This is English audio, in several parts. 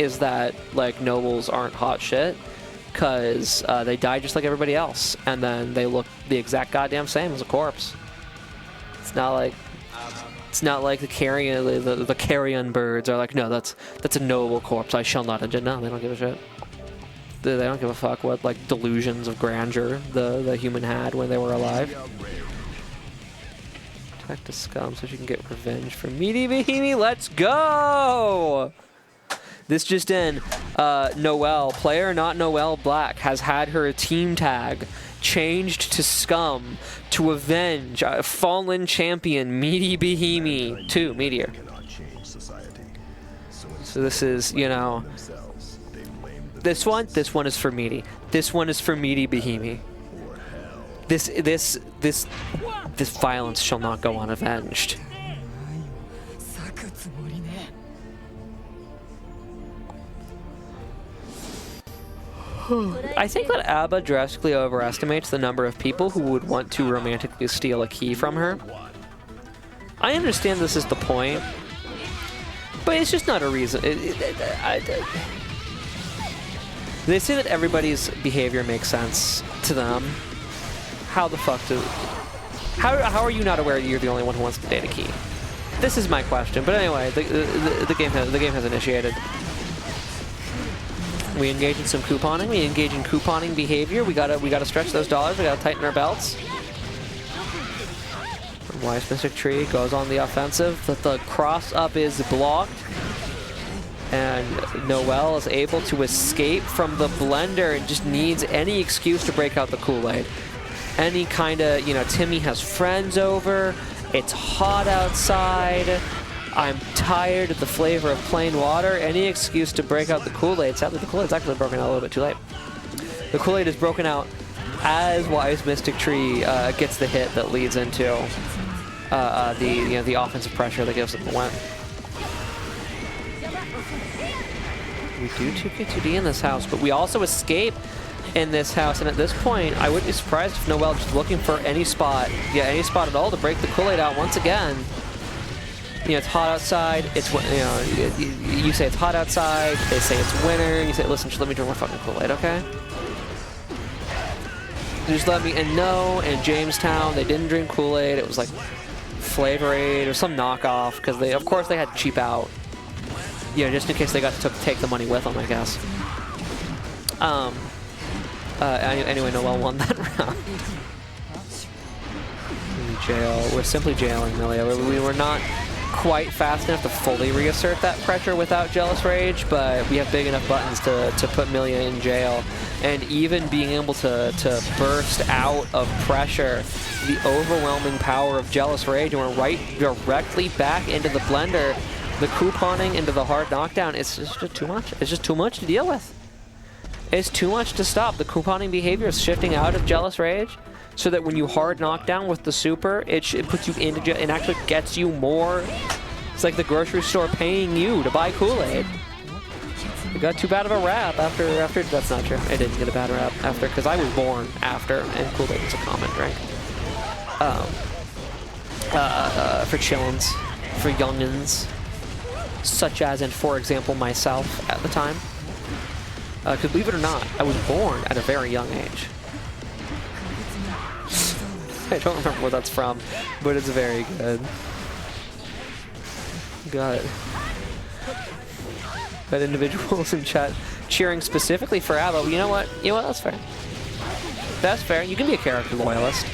is that like nobles aren't hot shit because they die just like everybody else, and then they look the exact goddamn same as a corpse. It's not like the carrion birds are like, no, that's a noble corpse. I shall not. No, they don't give a shit. They don't give a fuck what like delusions of grandeur the human had when they were alive. Attack the scum so she can get revenge for Meaty Bahimi. Let's go! This just in, Noelle, player not Noelle Black, has had her team tag changed to scum to avenge a fallen champion, Meaty Bahimi 2, Meteor. So this is, you know, this one is for Meaty. This one is for Meaty Bahimi. This violence shall not go unavenged. I think that A.B.A drastically overestimates the number of people who would want to romantically steal a key from her. I understand this is the point, but it's just not a reason. They say that everybody's behavior makes sense to them. How the fuck do... How are you not aware that you're the only one who wants to date a key? This is my question. But anyway, the game has initiated. We engage in some couponing. We engage in couponing behavior. We gotta stretch those dollars. We gotta tighten our belts. WiseMysticTree goes on the offensive. The cross up is blocked, and Noelle is able to escape from the blender and just needs any excuse to break out the Kool-Aid. Any kind of, you know, Timmy has friends over. It's hot outside. I'm tired of the flavor of plain water. Any excuse to break out the Kool-Aid. Sadly, the Kool-Aid's actually broken out a little bit too late. The Kool-Aid is broken out as WiseMysticTree gets the hit that leads into the offensive pressure that gives them the win. We do 2K2D in this house, but we also escape in this house, and at this point, I wouldn't be surprised if Noelle just looking for any spot, any spot at all to break the Kool-Aid out once again. You know, it's hot outside. It's, you know, you say it's hot outside. They say it's winter. And you say, listen, just let me drink my fucking Kool-Aid, okay? Just let me. And no, in Jamestown, they didn't drink Kool-Aid. It was like Flavor Aid or some knockoff because they, of course, they had to cheap out. You know, just in case they got to take the money with them, I guess. Anyway, Noelle won that round. Jail. We're simply jailing Millia. We were not quite fast enough to fully reassert that pressure without Jealous Rage, but we have big enough buttons to put Millia in jail. And even being able to burst out of pressure, the overwhelming power of Jealous Rage, and we're right directly back into the blender. The couponing into the hard knockdown, it's just too much. It's just too much to deal with. It's too much to stop. The couponing behavior is shifting out of Jealous Rage, so that when you hard knock down with the super, it puts you into jail and actually gets you more. It's like the grocery store paying you to buy Kool-Aid. It got too bad of a rap after. That's not true. It didn't get a bad rap after, because I was born after, and Kool-Aid is a common drink. For chillins, for youngins, such as, and for example, myself at the time. Because believe it or not, I was born at a very young age. I don't remember where that's from, but it's very good. Got it. Got individuals in chat cheering specifically for A.B.A. You know what? You know what? That's fair. That's fair. You can be a character loyalist.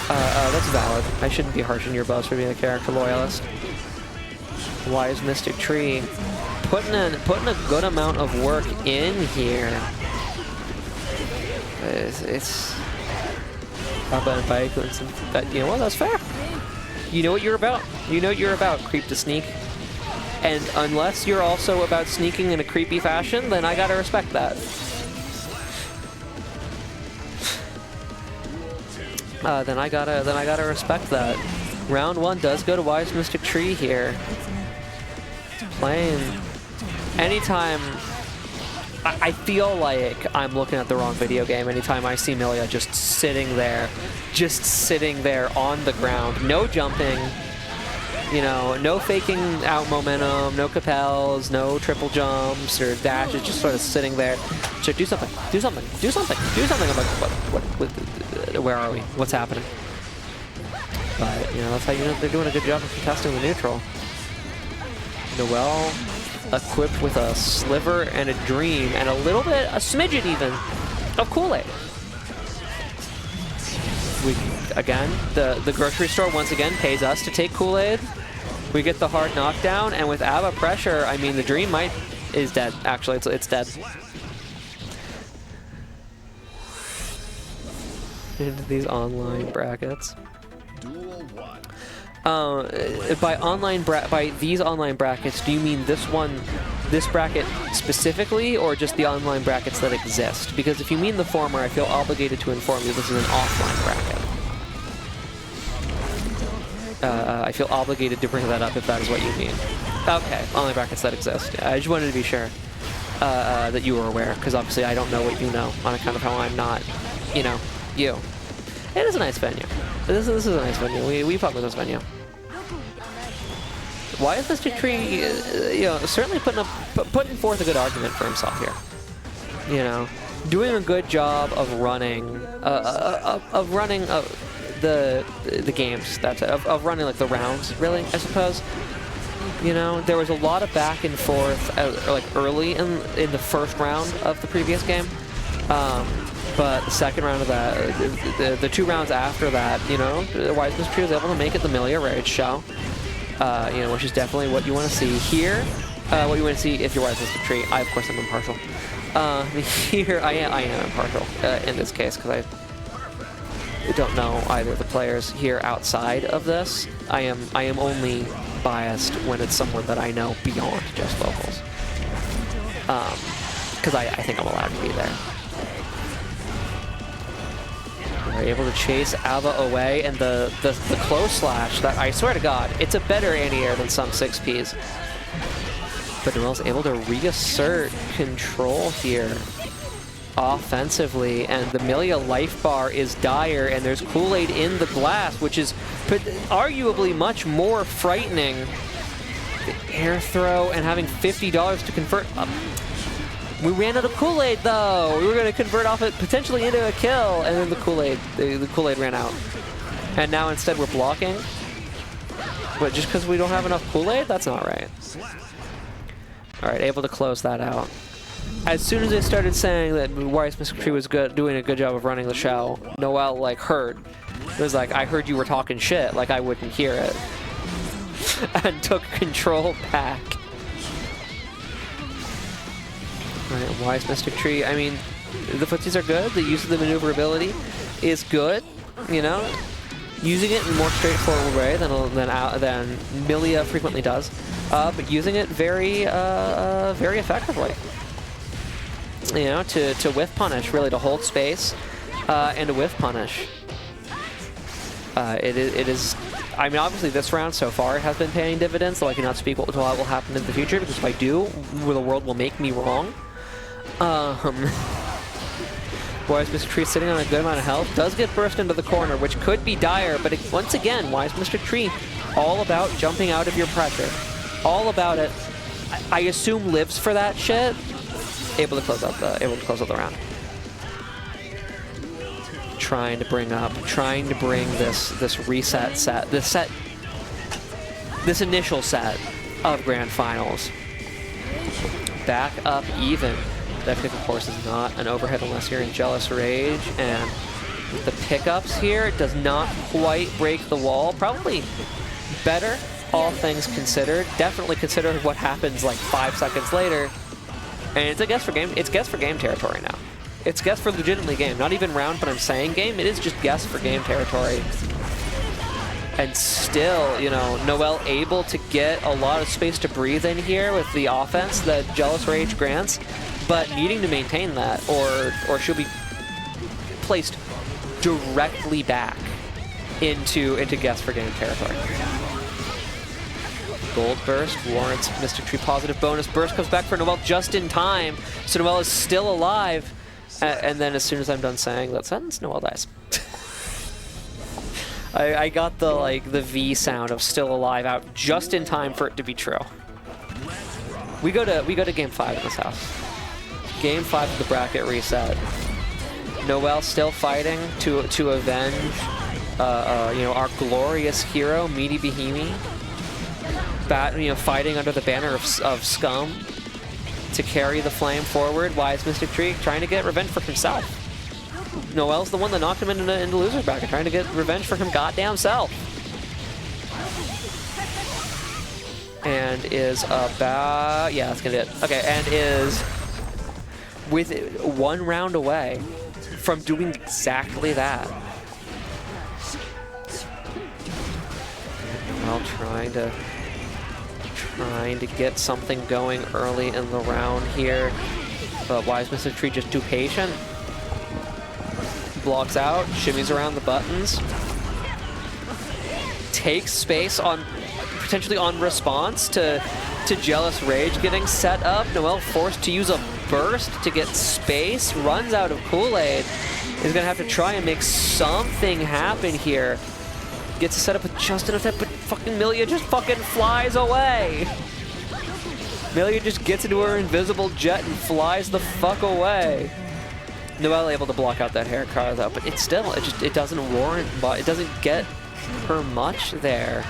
That's valid. I shouldn't be harsh on your boss for being a character loyalist. WiseMysticTree putting a good amount of work in here. It's A.B.A. and Baiku, and you know what? That's fair. You know what you're about. You know what you're about. Creep to sneak. And unless you're also about sneaking in a creepy fashion, then I gotta respect that. Then I gotta respect that. Round one does go to WiseMysticTree here. Playing. Anytime, I feel like I'm looking at the wrong video game anytime I see Millia just sitting there on the ground, no jumping, You know, no faking out momentum, no capels, no triple jumps or dashes, just sort of sitting there. So do something, do something, do something, do something. I'm like, where are we? What's happening? But, you know, that's how you know they're doing a good job of contesting the neutral. Noel equipped with a sliver and a dream and a little bit, a smidgen even, of Kool-Aid. Again, the grocery store once again pays us to take Kool-Aid. We get the hard knockdown, and with A.B.A pressure, I mean, the dream is dead. Actually, it's dead. Into these online brackets. By these online brackets, do you mean this bracket specifically, or just the online brackets that exist? Because if you mean the former, I feel obligated to inform you this is an offline bracket. I feel obligated to bring that up if that is what you mean. Okay, online brackets that exist. I just wanted to be sure that you were aware, because obviously I don't know what you know on account of how I'm not, you know, you. It is a nice venue. This is a nice venue. We fuck with this venue. WiseMysticTree, you know, certainly putting forth a good argument for himself here. You know, doing a good job of running the games. That's of running like the rounds, really, I suppose. You know, there was a lot of back and forth like early in the first round of the previous game. But the second round of that, the 2 rounds after that, you know, WiseMysticTree was able to make it the Millia Rage show. You know, which is definitely what you want to see here. What you want to see if you're WiseMysticTree. I, of course, am impartial. Here, I am impartial in this case, because I don't know either of the players here outside of this. I am only biased when it's someone that I know beyond just vocals. Because I think I'm allowed to be there. We're able to chase A.B.A away, and the close slash, that I swear to God, it's a better anti-air than some 6Ps. But Noel's able to reassert control here offensively, and the Millia life bar is dire, and there's Kool-Aid in the glass, which is arguably much more frightening. The air throw and having $50 to convert. We ran out of Kool-Aid though. We were going to convert off it potentially into a kill, and then the Kool-Aid ran out. And now instead we're blocking. But just because we don't have enough Kool-Aid, that's not right. All right, able to close that out. As soon as they started saying that WiseMysticTree was doing a good job of running the show, Noel like heard. It was like, I heard you were talking shit, like I wouldn't hear it. And took control back. Right, WiseMysticTree, I mean, the footsies are good. The use of the maneuverability is good, you know? Using it in a more straightforward way than Millia frequently does, but using it very effectively. You know, to whiff punish, really, to hold space, and to whiff punish. It is, I mean, obviously this round so far has been paying dividends, though I cannot speak what will happen in the future, because if I do, the world will make me wrong. WiseMysticTree sitting on a good amount of health, does get burst into the corner, which could be dire, but once again, WiseMysticTree, all about jumping out of your pressure. All about it. I assume lives for that shit. Able to close out the round. Trying to bring this reset set, this initial set of grand finals back up even. That pick, of course, is not an overhead unless you're in Jealous Rage, and the pickups here does not quite break the wall. Probably better, all things considered. Definitely consider what happens like 5 seconds later. And it's a guess for game. It's guess for game territory now. It's guess for legitimately game. Not even round, but I'm saying game. It is just guess for game territory. And still, you know, Noel able to get a lot of space to breathe in here with the offense that Jealous Rage grants, but needing to maintain that, or she'll be placed directly back into guess for game territory. Gold burst warrants MysticTree positive bonus. Burst comes back for Noel just in time, so Noel is still alive. And then as soon as I'm done saying that sentence, Noel dies. I got the V sound of still alive out just in time for it to be true. We go to game 5 in this house. Game 5 of the bracket reset. Noelle still fighting to avenge you know, our glorious hero, Meaty Bahimi. Fighting under the banner of Scum to carry the flame forward. WiseMysticTree trying to get revenge for himself. Noelle's the one that knocked him into loser's bracket, trying to get revenge for him goddamn self. And is about, yeah, that's gonna do it. Okay, and is with 1 round away from doing exactly that. Well, trying to get something going early in the round here, but WiseMysticTree just too patient. Blocks out, shimmies around the buttons, takes space on potentially on response to Jealous Rage getting set up. Noelle forced to use a burst to get space, runs out of Kool-Aid, is gonna have to try and make something happen here. Gets it set up with just enough time, but fucking Millia just fucking flies away. Millia just gets into her invisible jet and flies the fuck away. Noelle able to block out that hair car though, but it's still, it doesn't warrant, but it doesn't get her much there.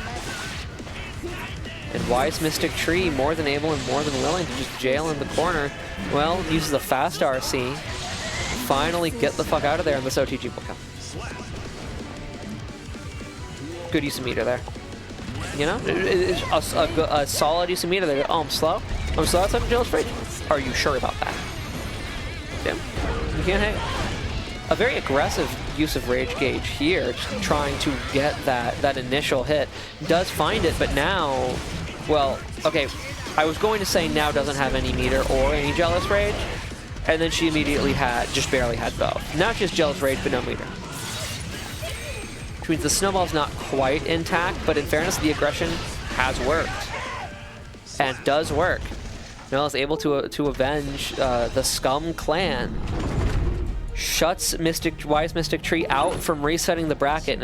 And WiseMysticTree more than able and more than willing to just jail in the corner. Well, uses a fast RC. Finally get the fuck out of there, and this OTG will come. Good use of meter there. You know, a solid use of meter there. Oh, I'm slow. I'm slow outside of Jealous Rage. Are you sure about that? Damn. You can't hang. A very aggressive use of Rage Gauge here, just trying to get that initial hit. Does find it, but now, well, okay, I was going to say now doesn't have any meter or any Jealous Rage, and then she immediately just barely had both. Now she has Jealous Rage, but no meter. Which means the snowball's not quite intact, but in fairness, the aggression has worked. And does work. Noelle is able to avenge the Scum clan. Shuts WiseMysticTree out from resetting the bracket,